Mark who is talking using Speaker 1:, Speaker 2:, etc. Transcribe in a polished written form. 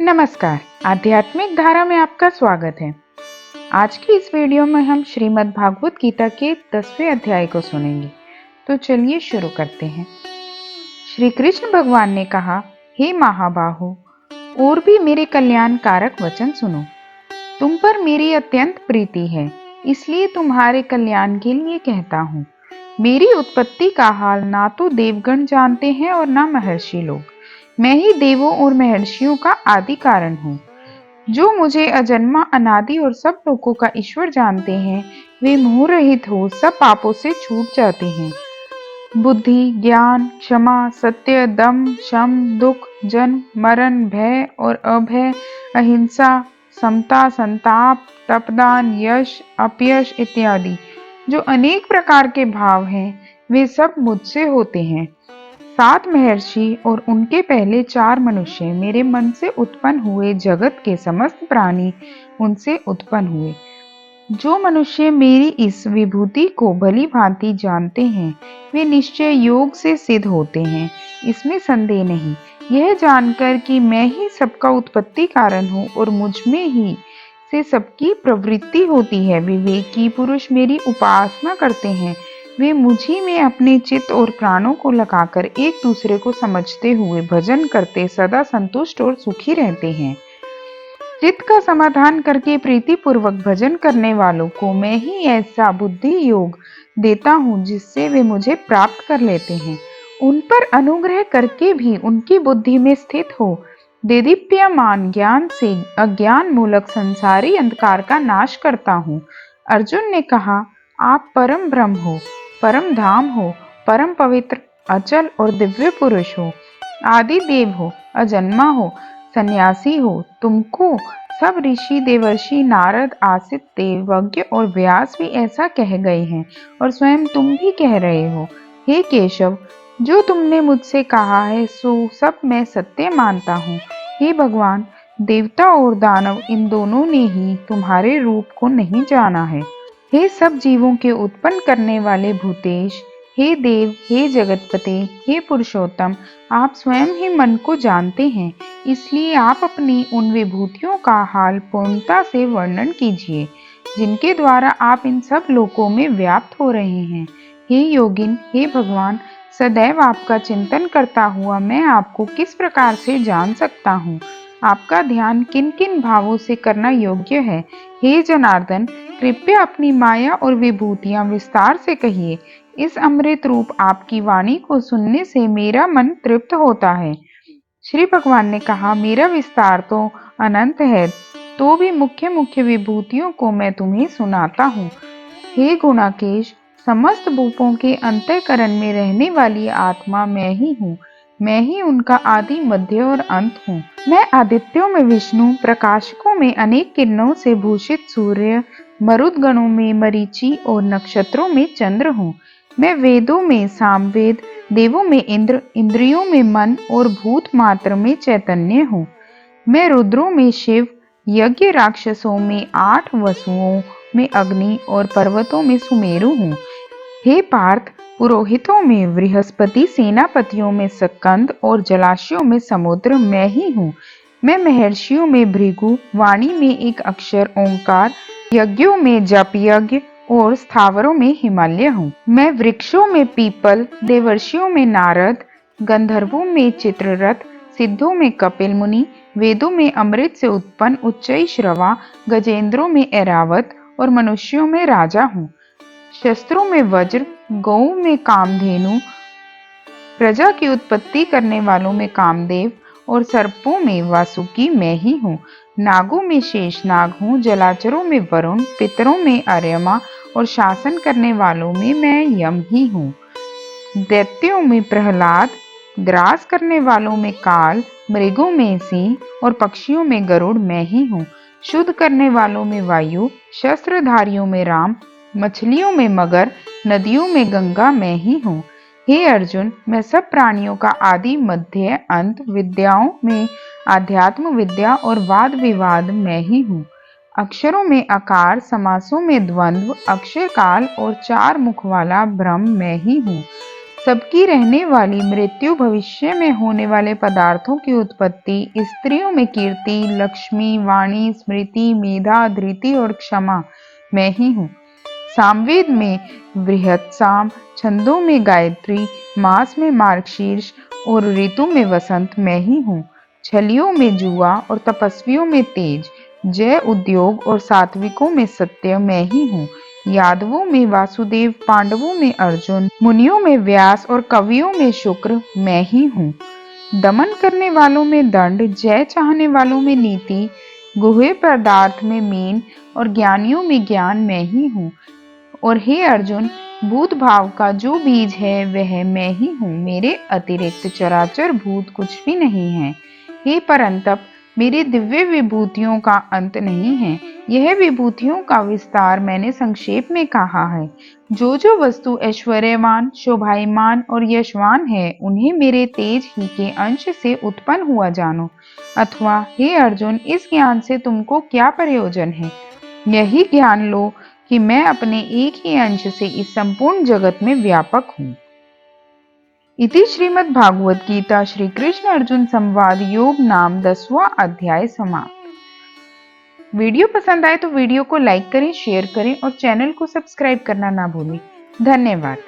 Speaker 1: नमस्कार। आध्यात्मिक धारा में आपका स्वागत है। आज की इस वीडियो में हम श्रीमद् भागवत गीता के 10वें अध्याय को सुनेंगे। तो चलिए शुरू करते हैं। श्री कृष्ण भगवान ने कहा, हे महाबाहो, और भी मेरे कल्याण कारक वचन सुनो। तुम पर मेरी अत्यंत प्रीति है, इसलिए तुम्हारे कल्याण के लिए कहता हूँ। मेरी उत्पत्ति का हाल ना तो देवगण जानते हैं और ना महर्षि लोग। मैं ही देवों और महर्षियों का आदि कारण हूँ। जो मुझे अजन्मा, अनादि और सब लोगों का ईश्वर जानते हैं, वे मोह रहित हो सब पापों से छूट जाते हैं। बुद्धि, ज्ञान, क्षमा, सत्य, दम, शम, दुख, जन्म, मरण, भय और अभय, अहिंसा, समता, संताप, तपदान, यश, अपयश इत्यादि जो अनेक प्रकार के भाव हैं, वे सब मुझसे होते हैं। 7 महर्षि और उनके पहले 4 मनुष्य मेरे मन से उत्पन्न हुए। जगत के समस्त प्राणी उनसे उत्पन्न हुए। जो मनुष्य मेरी इस विभूति को भली भांति जानते हैं, वे निश्चय योग से सिद्ध होते हैं, इसमें संदेह नहीं। यह जानकर कि मैं ही सबका उत्पत्ति कारण हूँ और मुझ में ही से सबकी प्रवृत्ति होती है, विवेकी पुरुष मेरी उपासना करते हैं। वे मुझी में अपने चित्त और प्राणों को लगाकर एक दूसरे को समझते हुए भजन करते सदा संतुष्ट और सुखी रहते हैं। चित्त का समाधान करके प्रीति पूर्वक भजन करने वालों को मैं ही ऐसा बुद्धि योग देता हूँ जिससे वे मुझे प्राप्त कर लेते हैं। उन पर अनुग्रह करके भी उनकी बुद्धि में स्थित हो देदीप्यमान ज्ञान से अज्ञान मूलक संसारी अंधकार का नाश करता हूँ। अर्जुन ने कहा, आप परम ब्रह्म हो, परम धाम हो, परम पवित्र, अचल और दिव्य पुरुष हो, आदि देव हो, अजन्मा हो, सन्यासी हो। तुमको सब ऋषि, देवर्षि, नारद, आसित, देवज्ञ और व्यास भी ऐसा कह गए हैं और स्वयं तुम भी कह रहे हो। हे केशव, जो तुमने मुझसे कहा है सो सब मैं सत्य मानता हूँ। हे भगवान, देवता और दानव इन दोनों ने ही तुम्हारे रूप को नहीं जाना है। हे सब जीवों के उत्पन्न करने वाले भूतेश, हे देव, हे जगतपते, हे पुरुषोत्तम, आप स्वयं ही मन को जानते हैं, इसलिए आप अपनी उन विभूतियों का हाल पूर्णता से वर्णन कीजिए जिनके द्वारा आप इन सब लोकों में व्याप्त हो रहे हैं। हे योगिन, हे भगवान, सदैव आपका चिंतन करता हुआ मैं आपको किस प्रकार से जान सकता हूँ? आपका ध्यान किन किन भावों से करना योग्य है? हे जनार्दन, कृपया अपनी माया और विभूतियां विस्तार से कहिए। इस अमृत रूप आपकी वाणी को सुनने से मेरा मन तृप्त होता है। श्री भगवान ने कहा, मेरा विस्तार तो अनंत है, तो भी मुख्य मुख्य विभूतियों को मैं तुम्हें सुनाता हूँ। हे गुणाकेश, समस्त भूपों के अंतःकरण में रहने वाली आत्मा मैं ही हूँ। मैं ही उनका आदि, मध्य और अंत हूँ। मैं आदित्यों में विष्णु, प्रकाशकों में अनेक किरणों से भूषित सूर्य, मरुदगणों में मरीचि और नक्षत्रों में चंद्र हूँ। मैं वेदों में सामवेद, देवों में इंद्र, इंद्रियों में मन और भूत मात्र में चैतन्य हूँ। मैं रुद्रों में शिव, यज्ञ राक्षसों में 8, वसुओं में अग्नि और पर्वतों में सुमेरु हूँ। हे पार्थ, पुरोहितों में बृहस्पति, सेनापतियों में स्कंद और जलाशयों में समुद्र मैं ही हूँ। मैं महर्षियों में भृगु, वाणी में एक अक्षर ओंकार, यज्ञों में जप यज्ञ और स्थावरों में हिमालय हूँ। मैं वृक्षों में पीपल, देवर्षियों में नारद, गंधर्वों में चित्ररथ, सिद्धों में कपिल मुनि, वेदों में अमृत से उत्पन्न उच्चई श्रवा, गजेंद्रों में ऐरावत और मनुष्यों में राजा हूँ। शस्त्रों में वज्र, गौ में कामधेनु, प्रजा की उत्पत्ति करने वालों में कामदेव और सर्पों में वासुकी मैं ही हूँ। नागों में शेषनाग हूँ, जलाचरों में वरुण, पितरों में अर्यमा और शासन करने वालों में मैं यम ही हूँ। दैत्यों में प्रहलाद, ग्रास करने वालों में काल, मृगों में सिंह और पक्षियों में गरुड़ मैं ही हूँ। शुद्ध करने वालों में वायु, शस्त्रधारियों में राम, मछलियों में मगर, नदियों में गंगा मैं ही हूँ। हे अर्जुन, मैं सब प्राणियों का आदि, मध्य, अंत, विद्याओं में आध्यात्म विद्या और वाद विवाद मैं ही हूँ। अक्षरों में आकार, समासों में द्वंद्व, अक्षय काल और 4 मुख वाला ब्रह्म मैं ही हूँ। सबकी रहने वाली मृत्यु, भविष्य में होने वाले पदार्थों की उत्पत्ति, स्त्रियों में कीर्ति, लक्ष्मी, वाणी, स्मृति, मेधा, धृति और क्षमा मैं ही हूँ। सामवेद में बृहत साम, छंदों में गायत्री, मास में मार्गशीर्ष और ऋतु में वसंत मैं ही हूँ। छलियों में जुआ और तपस्वियों में तेज, जय उद्योग और सात्विकों में सत्य मैं ही हूँ। यादवों में वासुदेव, पांडवों में अर्जुन, मुनियों में व्यास और कवियों में शुक्र मैं ही हूँ। दमन करने वालों में दंड, जय चाहने वालों में नीति, गुहे पदार्थ में मीन और ज्ञानियों में ज्ञान मैं ही हूँ। और हे अर्जुन, भूत भाव का जो बीज है वह मैं ही हूँ। मेरे अतिरिक्त चराचर भूत कुछ भी नहीं है। हे परंतप, मेरी दिव्य विभूतियों का अंत नहीं है। यह विभूतियों का विस्तार मैंने संक्षेप में कहा है। जो जो वस्तु ऐश्वर्यवान, शोभायमान और यशवान है, उन्हें मेरे तेज ही के अंश से उत्पन्न हुआ जानो। अथवा हे अर्जुन, इस ज्ञान से तुमको क्या प्रयोजन है? यही ज्ञान लो कि मैं अपने एक ही अंश से इस संपूर्ण जगत में व्यापक हूँ। इति श्रीमद् भागवत गीता श्री कृष्ण अर्जुन संवाद योग नाम 10वां अध्याय समाप्त। वीडियो पसंद आए तो वीडियो को लाइक करें, शेयर करें और चैनल को सब्सक्राइब करना ना भूलें। धन्यवाद।